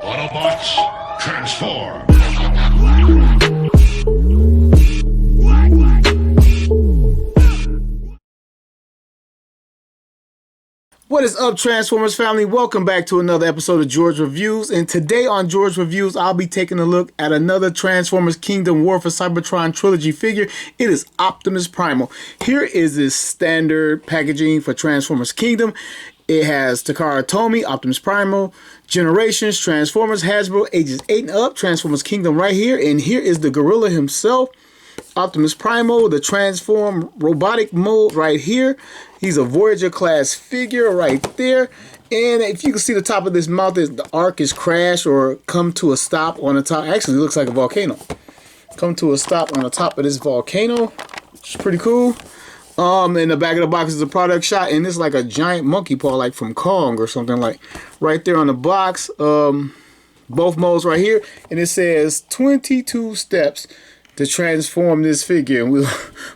Autobots, transform! What is up, Transformers family? Welcome back to another episode of George Reviews. And today on George Reviews, I'll be taking a look at another Transformers Kingdom War for Cybertron trilogy figure. It is Optimus Primal. Here is this standard packaging for Transformers Kingdom. It has Takara Tomy, Optimus Primal, Generations, Transformers, Hasbro, ages 8 and up, Transformers Kingdom right here. And here is the gorilla himself, Optimus Primal, the transform robotic mode right here. He's a Voyager class figure right there. And if you can see the top of this mouth, the arc is crashed or come to a stop on the top. Actually, it looks like a volcano. Come to a stop on the top of this volcano, which is pretty cool. In the back of the box is a product shot, and it's like a giant monkey paw, like from Kong or something, like right there on the box. Both modes right here, and it says 22 steps to transform this figure, and we'll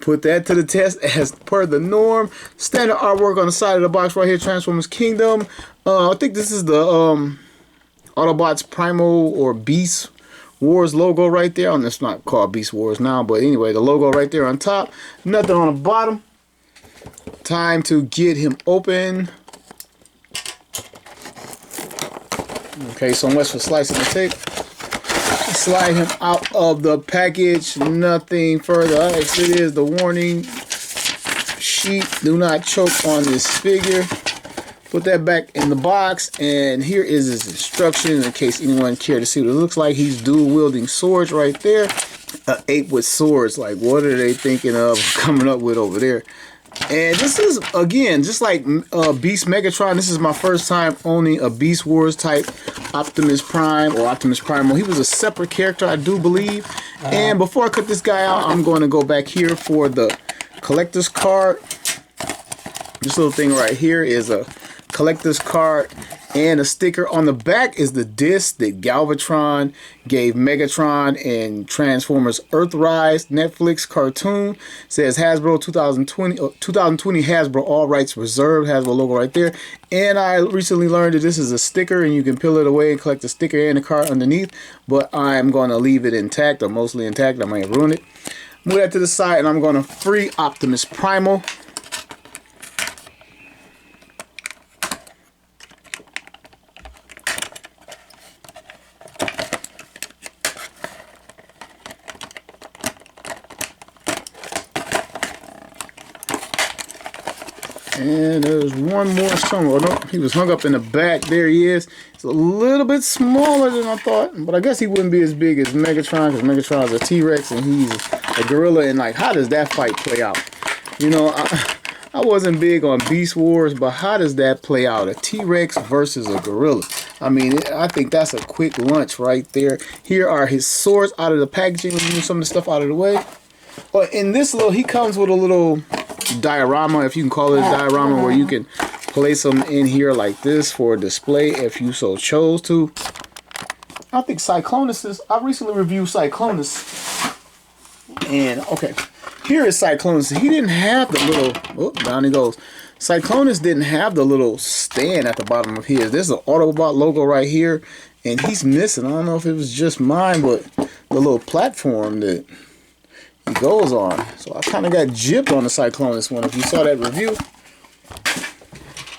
put that to the test as per the norm. Standard artwork on the side of the box right here, Transformers Kingdom. I think this is the Autobots Primal or Beast Wars logo right there. It's not called Beast Wars now, but anyway, the logo right there on top. Nothing on the bottom. Time to get him open. Okay, so much for slicing the tape. Slide him out of the package. Nothing further. It is the warning sheet. Do not choke on this figure. Put that back in the box, and here is his instructions in case anyone cared to see what it looks like. He's dual wielding swords right there. An ape with swords. Like, what are they thinking of coming up with over there? And this is, again, just like Beast Megatron, this is my first time owning a Beast Wars type Optimus Prime or Optimus Primal. He was a separate character, I do believe. And before I cut this guy out, I'm going to go back here for the collector's card. This little thing right here is a collector's card and a sticker. On the back is the disc that Galvatron gave Megatron and Transformers Earthrise Netflix cartoon. It says Hasbro 2020 Hasbro, all rights reserved. Hasbro logo right there. And I recently learned that this is a sticker and you can peel it away and collect the sticker and the card underneath, but I'm going to leave it intact, or mostly intact. I might ruin it. Move that to the side, and I'm going to free Optimus Primal. And there's one more somewhere. Oh, no, he was hung up in the back. There he is. It's a little bit smaller than I thought, but I guess he wouldn't be as big as Megatron, because Megatron's a T-Rex and he's a gorilla. And like, how does that fight play out? You know, I wasn't big on Beast Wars, but how does that play out? A T-Rex versus a gorilla. I mean, I think that's a quick lunch right there. Here are his swords out of the packaging. Let me move some of the stuff out of the way. But in this little, he comes with a little diorama, if you can call it a diorama, where you can place them in here like this for display if you so chose to. I think Cyclonus is, I recently reviewed Cyclonus, and okay, here is Cyclonus. He didn't have the little, oh, down he goes. Cyclonus didn't have the little stand at the bottom of his. There's an Autobot logo right here, and he's missing. I don't know if it was just mine, but the little platform that he goes on. So I kind of got gypped on the Cyclonus one, if you saw that review.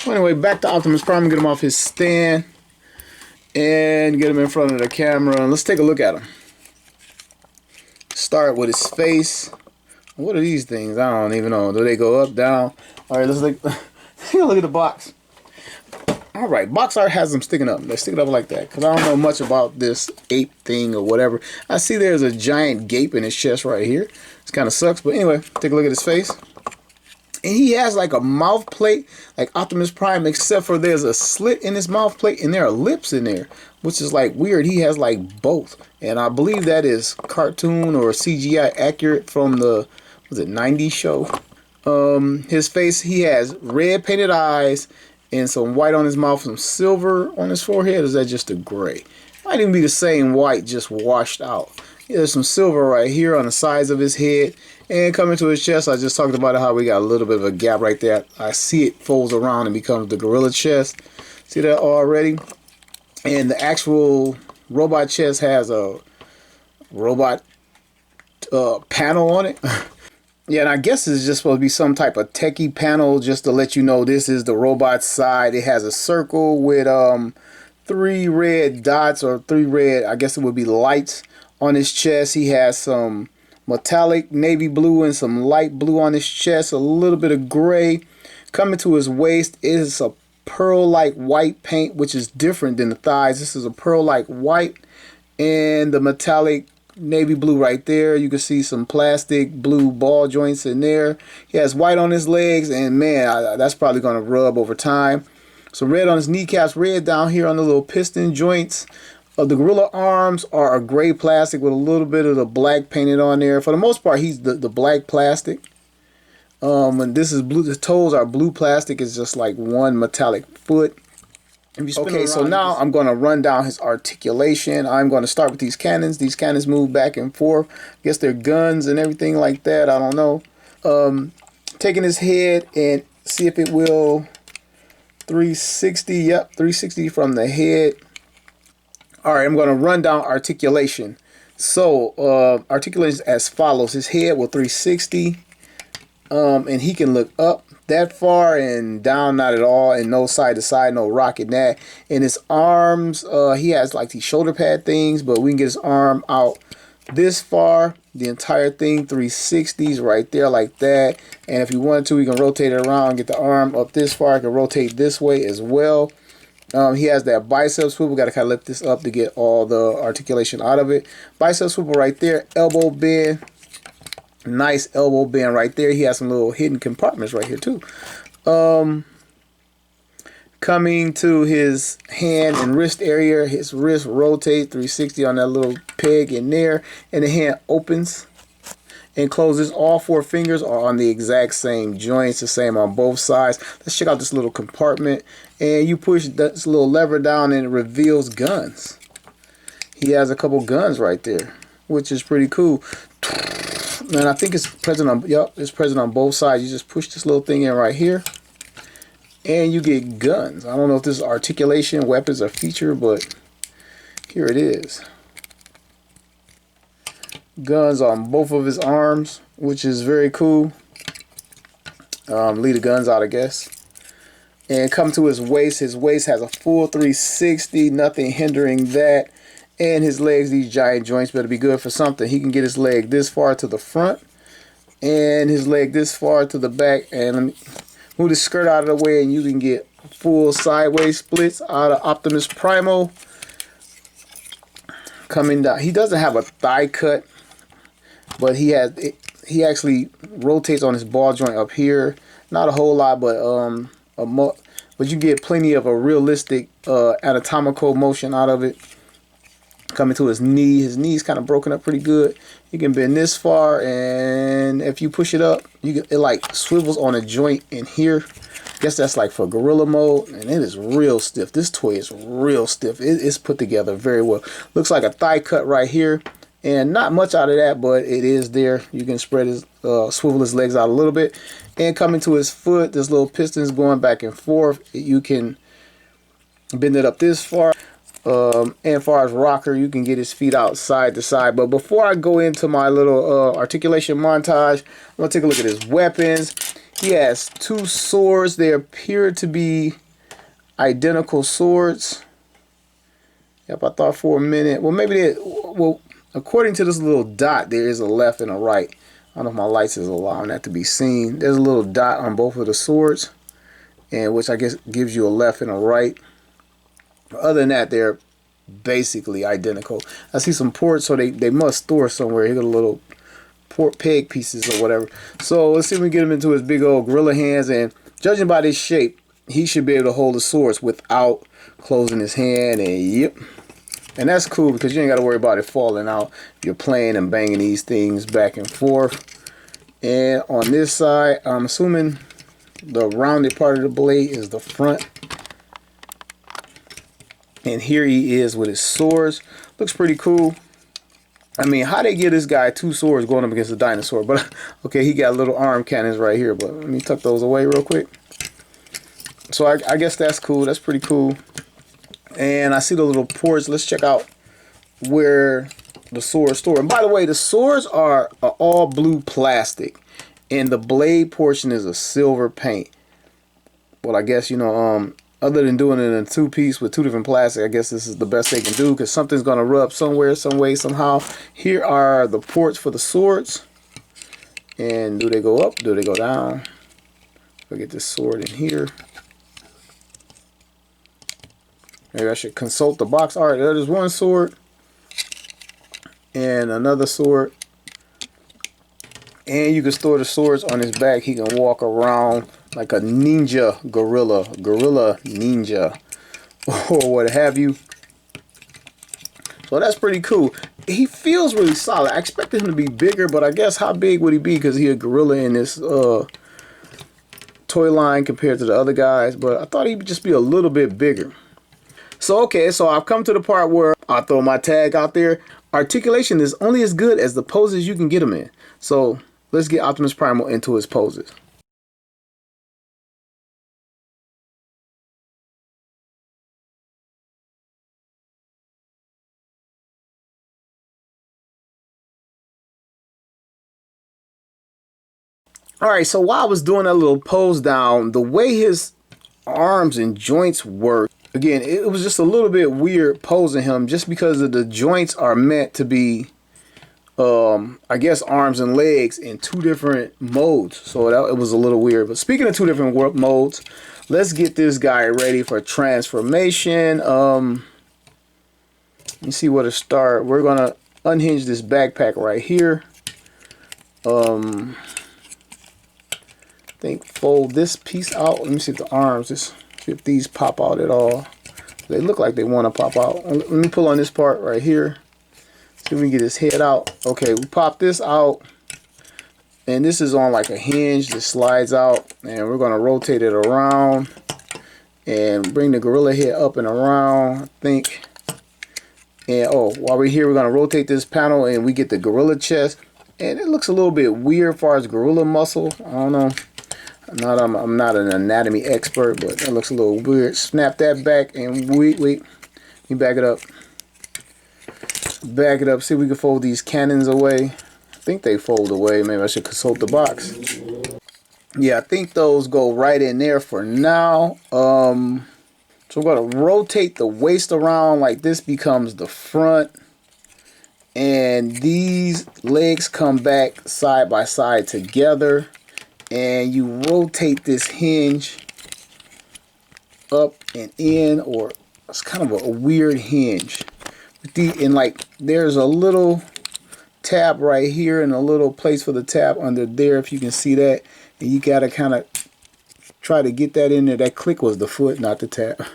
Well, anyway, back to Optimus Prime. Get him off his stand and get him in front of the camera. And let's take a look at him. Start with his face. What are these things? I don't even know. Do they go up, down? All right, let's look at the box. All right, box art has them sticking up. They stick it up like that, because I don't know much about this ape thing or whatever. I see there's a giant gape in his chest right here. It kind of sucks, but anyway, take a look at his face. And he has like a mouth plate, like Optimus Prime, except for there's a slit in his mouth plate, and there are lips in there, which is like weird. He has like both, and I believe that is cartoon or CGI accurate from the, was it 90s show? His face, he has red painted eyes, and some white on his mouth, some silver on his forehead. Is that just a gray? Might even be the same white, just washed out. There's some silver right here on the sides of his head. And coming to his chest, I just talked about how we got a little bit of a gap right there. I see it folds around and becomes the gorilla chest. See that already? And the actual robot chest has a robot panel on it. Yeah, and I guess it's just supposed to be some type of techie panel just to let you know this is the robot side. It has a circle with 3 red dots, or 3 red, I guess it would be lights on his chest. He has some metallic navy blue and some light blue on his chest, a little bit of gray. Coming to his waist is a pearl-like white paint, which is different than the thighs. This is a pearl-like white, and the metallic navy blue right there. You can see some plastic blue ball joints in there. He has white on his legs, and man, that's probably going to rub over time. So red on his kneecaps, red down here on the little piston joints. The gorilla arms are a gray plastic with a little bit of the black painted on there. For the most part, he's the black plastic. And this is blue. The toes are blue plastic. It's just like one metallic foot. Okay, so now I'm going to run down his articulation. I'm going to start with these cannons. These cannons move back and forth. I guess they're guns and everything like that. I don't know. Taking his head and see if it will 360. Yep, 360 from the head. All right, I'm going to run down articulation. So articulation is as follows. His head will 360. And he can look up that far and down not at all, and no side to side, no rocking that. And his arms, he has like these shoulder pad things, but we can get his arm out this far, the entire thing 360s right there like that. And if you wanted to, we can rotate it around, get the arm up this far. I can rotate this way as well. He has that bicep swivel. Got to kind of lift this up to get all the articulation out of it. Bicep swivel right there, elbow bend. Nice elbow bend right there. He has some little hidden compartments right here too. Coming to his hand and wrist area, his wrist rotates 360 on that little peg in there, and the hand opens and closes. All 4 fingers are on the exact same joints, the same on both sides. Let's check out this little compartment, and you push this little lever down and it reveals guns. He has a couple guns right there, which is pretty cool. And I think it's present on, yep, it's present on both sides. You just push this little thing in right here, and you get guns. I don't know if this is articulation, weapons, or feature, but here it is. Guns on both of his arms, which is very cool. Leave the guns out, I guess. And come to his waist. His waist has a full 360, nothing hindering that. And his legs, these giant joints, better be good for something. He can get his leg this far to the front and his leg this far to the back. And let me move the skirt out of the way, and you can get full sideways splits out of Optimus Primal. Coming down. He doesn't have a thigh cut, but he actually rotates on his ball joint up here. Not a whole lot, but but you get plenty of a realistic anatomical motion out of it. Coming to his knee. His knee's kind of broken up pretty good. You can bend this far, and if you push it up, it like swivels on a joint in here. Guess that's like for gorilla mode, and it is real stiff. This toy is real stiff. It's put together very well. Looks like a thigh cut right here, and not much out of that, but it is there. You can spread his swivel his legs out a little bit. And coming to his foot, this little piston's going back and forth. You can bend it up this far. And as far as rocker, you can get his feet out side to side. But before I go into my little articulation montage, I'm going to take a look at his weapons. He has 2 swords. They appear to be identical swords. Yep, I thought for a minute. Well, maybe well, according to this little dot, there is a left and a right. I don't know if my lights is allowing that to be seen. There's a little dot on both of the swords, and which I guess gives you a left and a right. Other than that, they're basically identical. I see some ports, so they must store somewhere. Here got a little port peg pieces or whatever. So let's see if we can get him into his big old gorilla hands. And judging by this shape, he should be able to hold the swords without closing his hand. And yep. And that's cool because you ain't got to worry about it falling out. You're playing and banging these things back and forth. And on this side, I'm assuming the rounded part of the blade is the front. And here he is with his swords. Looks pretty cool. I mean, how they give this guy 2 swords going up against a dinosaur? But okay, he got little arm cannons right here. But let me tuck those away real quick. So I guess that's cool. That's pretty cool. And I see the little ports. Let's check out where the swords store. And by the way, the swords are all blue plastic, and the blade portion is a silver paint. Well, I guess, you know, other than doing it in a two-piece with two different plastic, I guess this is the best they can do, because something's gonna rub somewhere, some way, somehow. Here are the ports for the swords. And do they go up? Do they go down? I'll get this sword in here. Maybe I should consult the box. All right, there's one sword and another sword. And you can store the swords on his back. He can walk around like a ninja gorilla ninja, or what have you. So that's pretty cool. He feels really solid. I expected him to be bigger, but I guess how big would he be, because he a gorilla in this toy line compared to the other guys. But I thought he'd just be a little bit bigger. So okay, so I've come to the part where I throw my tag out there. Articulation is only as good as the poses you can get him in. So let's get Optimus Primal into his poses. Alright, so while I was doing that little pose down, the way his arms and joints work, again, it was just a little bit weird posing him, just because of the joints are meant to be, I guess, arms and legs in two different modes. So it was a little weird. But speaking of two different modes, let's get this guy ready for transformation. Let me see where to start. We're going to unhinge this backpack right here. I think fold this piece out. Let me see if the arms, see if these pop out at all. They look like they want to pop out. Let me pull on this part right here. See if we can get his head out. Okay, we pop this out. And this is on like a hinge that slides out. And we're going to rotate it around. And bring the gorilla head up and around, I think. And oh, while we're here, we're going to rotate this panel and we get the gorilla chest. And it looks a little bit weird as far as gorilla muscle. I don't know. I'm not an anatomy expert, but that looks a little weird. Snap that back and wait. Let me back it up. Back it up. See if we can fold these cannons away. I think they fold away. Maybe I should consult the box. Yeah, I think those go right in there for now. So we're going to rotate the waist around like this becomes the front. And these legs come back side by side together. And you rotate this hinge up and in, or it's kind of a weird hinge. And like there's a little tab right here and a little place for the tab under there, if you can see that. And you gotta kind of try to get that in there. That click was the foot, not the tab.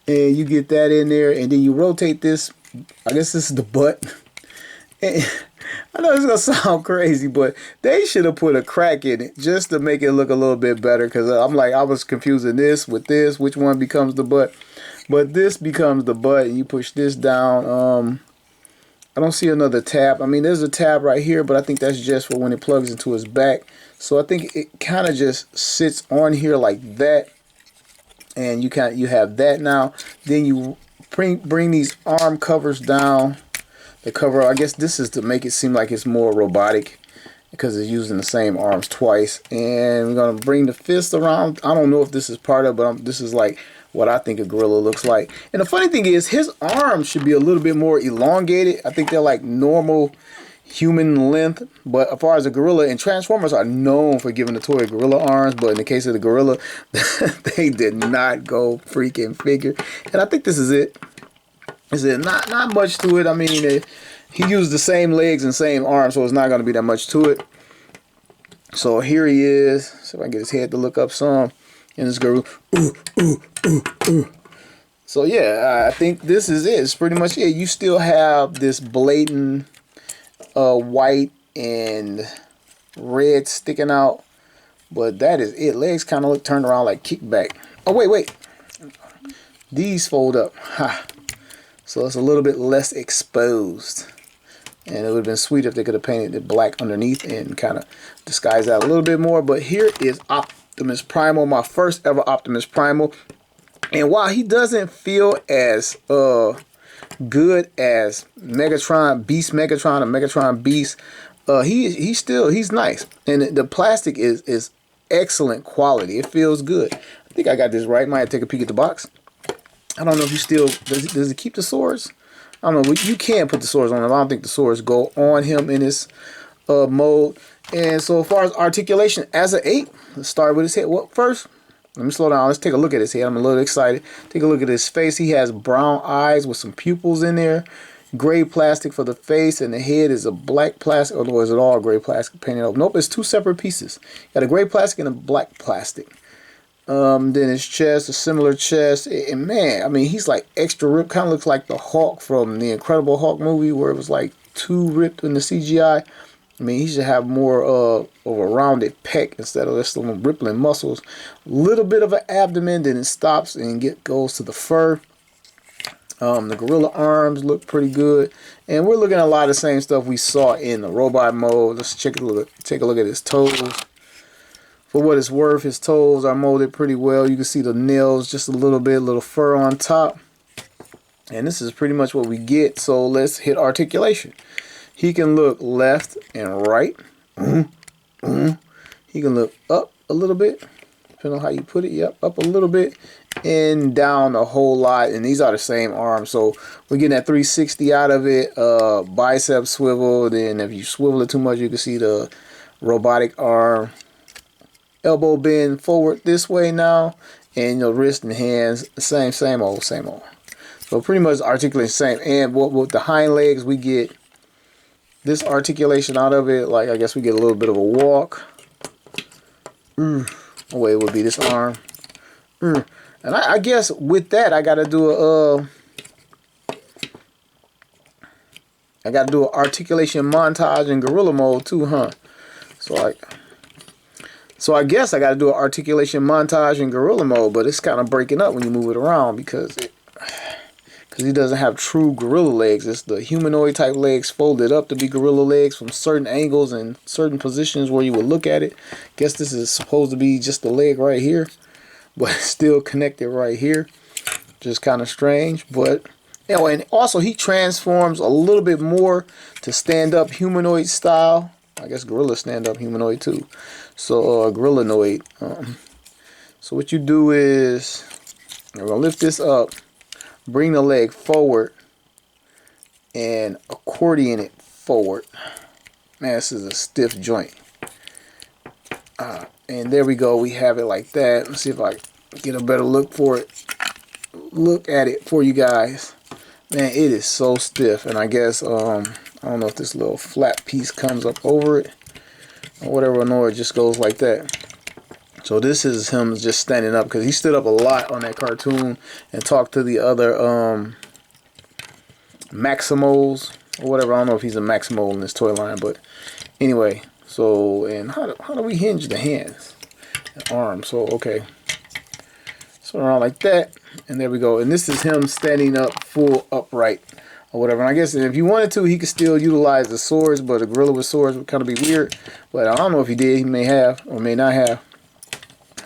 And you get that in there, and then you rotate this. I guess this is the butt. And I know it's gonna sound crazy, but they should have put a crack in it just to make it look a little bit better. Because I'm like, I was confusing this with this, which one becomes the butt. But this becomes the butt, and you push this down. I don't see another tab. I mean, there's a tab right here, but I think that's just for when it plugs into his back. So I think it kind of just sits on here like that, and you have that now. Then you bring these arm covers down. The cover, I guess this is to make it seem like it's more robotic, because it's using the same arms twice. And we're going to bring the fist around. I don't know if this is part of it, but this is like what I think a gorilla looks like. And the funny thing is, his arms should be a little bit more elongated. I think they're like normal human length. But as far as a gorilla, and Transformers are known for giving the toy gorilla arms, but in the case of the gorilla, they did not go freaking figure. And I think this is it. Is it not much to it? I mean, he used the same legs and same arms, so it's not going to be that much to it. So here he is. See if I can get his head to look up some. And this girl, So yeah, I think this is it. It's pretty much it. You still have this blatant white and red sticking out, but that is it. Legs kind of look turned around like kickback. Oh wait. These fold up. Ha. So it's a little bit less exposed. And it would have been sweet if they could have painted it black underneath and kind of disguise that a little bit more. But here is Optimus Primal, my first ever Optimus Primal. And while he doesn't feel as good as Megatron, Beast Megatron, or Megatron Beast, he's nice. And the plastic is excellent quality. It feels good. I think I got this right. Might have to take a peek at the box. I don't know if you still does it keep the swords? I don't know. You can put the swords on him. I don't think the swords go on him in this mode. And so as far as articulation, as an 8, let's start with his head. Well, first, let me slow down. Let's take a look at his head. I'm a little excited. Take a look at his face. He has brown eyes with some pupils in there. Gray plastic for the face, and the head is a black plastic. Or is it all gray plastic painted over? Nope, it's 2 separate pieces. Got a gray plastic and a black plastic. Then his chest, a similar chest. And man, I mean, he's like extra ripped. Kind of looks like the Hulk from the Incredible Hulk movie, where it was like too ripped in the CGI. I mean, he should have more of a rounded pec instead of just some rippling muscles. Little bit of an abdomen, then it stops and goes to the fur. The gorilla arms look pretty good, and we're looking at a lot of the same stuff we saw in the robot mode. Let's take a look at his toes. For what it's worth, his toes are molded pretty well. You can see the nails just a little fur on top, and this is pretty much what we get. So let's hit articulation. He can look left and right. He can look up a little bit, depending on how you put it. Yep, up a little bit and down a whole lot. And these are the same arms, so we're getting that 360 out of it. Bicep swivel. Then if you swivel it too much, you can see the robotic arm. Elbow bend forward this way now, and your wrist and hands same old. So pretty much articulating same. And with the hind legs, we get this articulation out of it. Like, I guess we get a little bit of a walk. The way it would be this arm. And I guess with that, I gotta do a articulation montage in gorilla mode too, huh? So I guess I gotta do an articulation montage in gorilla mode, but it's kind of breaking up when you move it around because he doesn't have true gorilla legs. It's the humanoid type legs folded up to be gorilla legs from certain angles and certain positions where you would look at it. Guess this is supposed to be just the leg right here, but it's still connected right here. Just kind of strange. But anyway, and also he transforms a little bit more to stand up humanoid style. I guess gorillas stand up humanoid too. So gorillanoid. So what you do is, we're gonna lift this up, bring the leg forward, and accordion it forward. Man, this is a stiff joint. And there we go. We have it like that. Let's see if I get a better look at it for you guys. Man, it is so stiff. And I guess I don't know if this little flat piece comes up over it or whatever. No, it just goes like that. So this is him just standing up, because he stood up a lot on that cartoon and talked to the other Maximals or whatever. I don't know if he's a Maximal in this toy line, but anyway. So, and how do we hinge the hands and arms? So okay, so around like that, and there we go. And this is him standing up full upright or whatever. And I guess if you wanted to, he could still utilize the swords, but a gorilla with swords would kind of be weird. But I don't know if he did. He may have or may not have.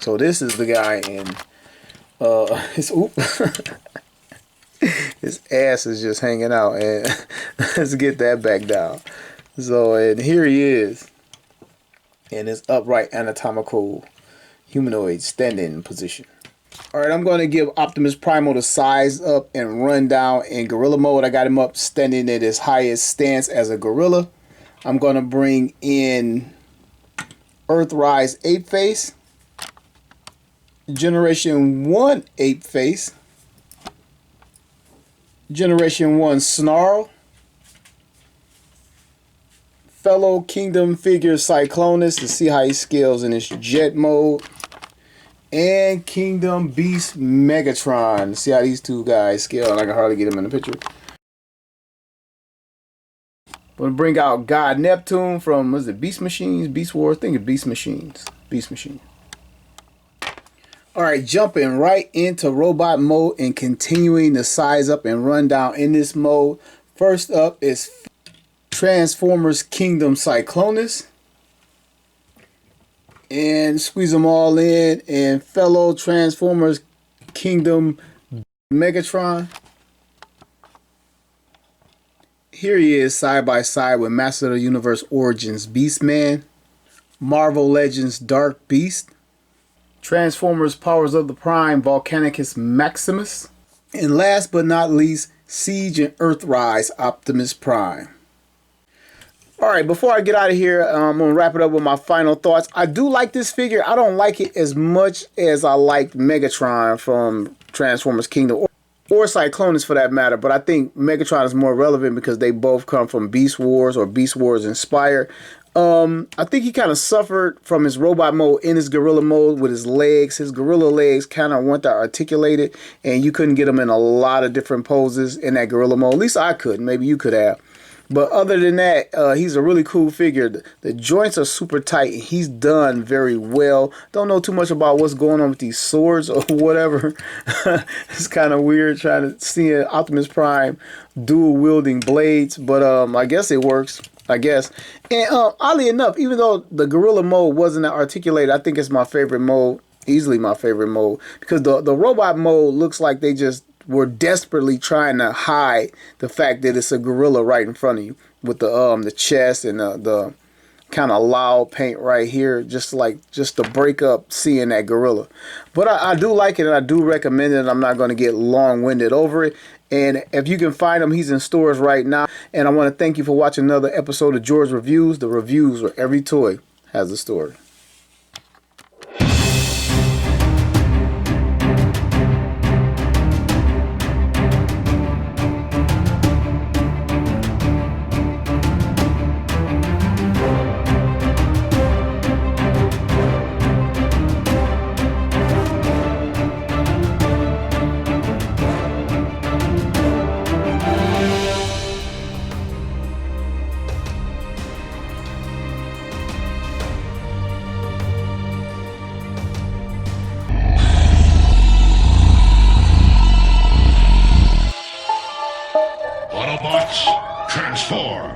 So this is the guy, and his ass is just hanging out, and let's get that back down. So, and here he is in his upright anatomical humanoid standing position. Alright, I'm going to give Optimus Primal the size up and run down in gorilla mode. I got him up standing at his highest stance as a gorilla. I'm going to bring in Earthrise Ape Face, Generation 1 Ape Face, Generation 1 Snarl, fellow Kingdom figure Cyclonus to see how he scales in his jet mode, and Kingdom Beast Megatron. See how these two guys scale, and I can hardly get them in the picture. I'm going to bring out God Neptune from, was it Beast Machines? Beast Wars? I think it's Beast Machines. Beast Machine. Alright, jumping right into robot mode and continuing to size up and run down in this mode. First up is Transformers Kingdom Cyclonus. And squeeze them all in. And fellow Transformers Kingdom Megatron. Here he is side by side with Master of the Universe Origins Beastman, Marvel Legends Dark Beast, Transformers Powers of the Prime Volcanicus Maximus, and last but not least, Siege and Earthrise Optimus Prime. Alright, before I get out of here, I'm going to wrap it up with my final thoughts. I do like this figure. I don't like it as much as I liked Megatron from Transformers Kingdom, or Cyclonus for that matter, but I think Megatron is more relevant because they both come from Beast Wars or Beast Wars inspired. I think he kind of suffered from his robot mode in his gorilla mode with his legs. His gorilla legs kind of weren't that articulated, and you couldn't get him in a lot of different poses in that gorilla mode. At least I couldn't. Maybe you could have. But other than that, he's a really cool figure. The joints are super tight. He's done very well. Don't know too much about what's going on with these swords or whatever. It's kind of weird trying to see an Optimus Prime dual wielding blades, but I guess it works. I guess. And oddly enough, even though the gorilla mode wasn't that articulated, I think it's my favorite mode. Easily my favorite mode, because the robot mode looks like they just were desperately trying to hide the fact that it's a gorilla right in front of you, with the chest and the kind of loud paint right here, just to break up seeing that gorilla. But I do like it, and I do recommend it. I'm not going to get long-winded over it. And if you can find him, he's in stores right now. And I want to thank you for watching another episode of George Reviews, the reviews where every toy has a story. Autobots, transform!